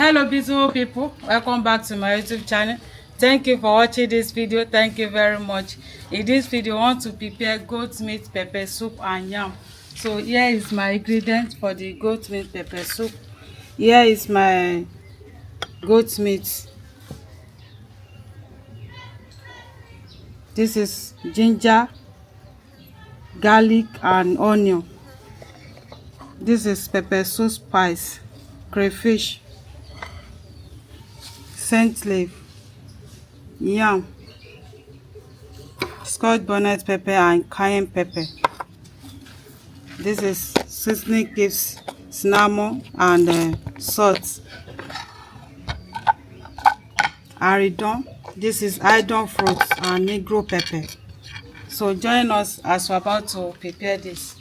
Hello beautiful people, welcome back to my YouTube channel. Thank you for watching this video. Thank you very much. In this video I want to prepare goat meat pepper soup and yam. So here is my ingredient for the goat meat pepper soup. Here is my goat meat. This is ginger, garlic and onion. This is pepper soup spice, crayfish, scent leaf, yam, scotch bonnet pepper and cayenne pepper. This is seasoning gives cinnamon and salt. Aridon. This is idon fruit and negro pepper. So join us as we're about to prepare this.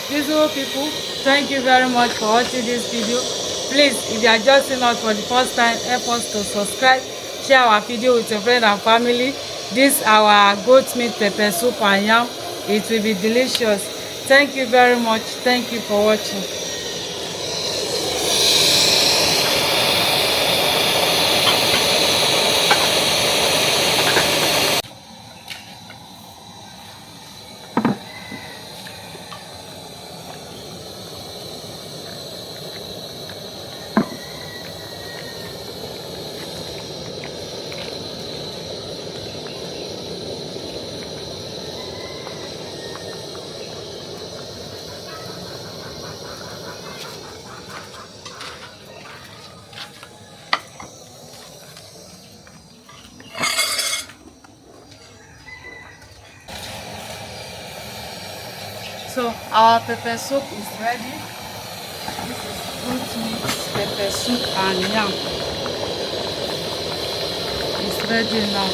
Beautiful people, thank you very much for watching this video. Please, if you are just seeing us for the first time, help us to subscribe, share our video with your friends and family. This our goat meat pepper soup and yam. It will be delicious. Thank you very much. Thank you for watching. So our pepper soup is ready. This is goat meat pepper soup and yam. It's ready now.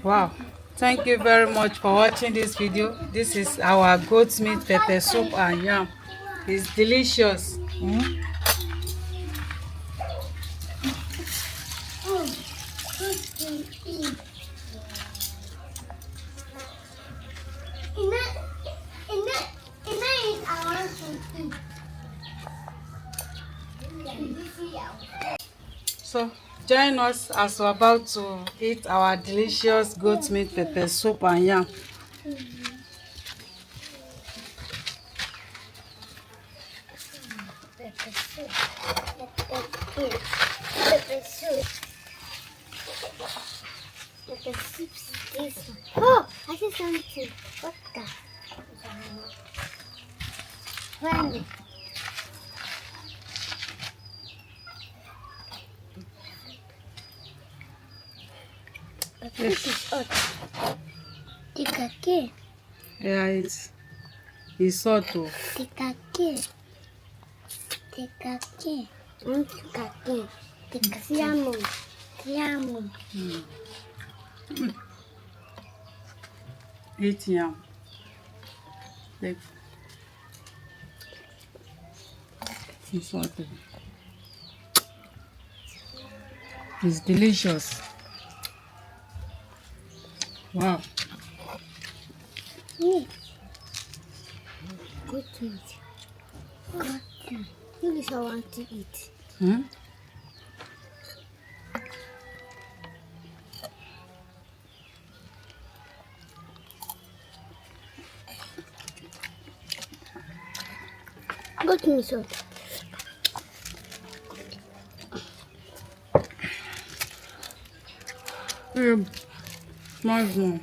Wow, thank you very much for watching this video. This is our goat meat pepper soup and yam. It's delicious. So join us as we're about to eat our delicious goat meat pepper soup and yam. Oh, I see something. What the? When? This is hot. Tikake. Yeah, it's hot too. Tikake. Tikake. Tikake. Tikake. Yam. Eat yam. Like, it's hot too. It's delicious. Wow. Meat. Good meat. Good meat. This is what I want to eat. Good meat. So. Nice one.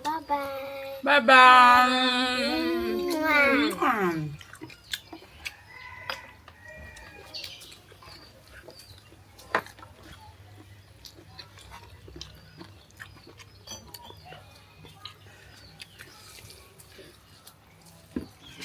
Bye-bye. Bye bye.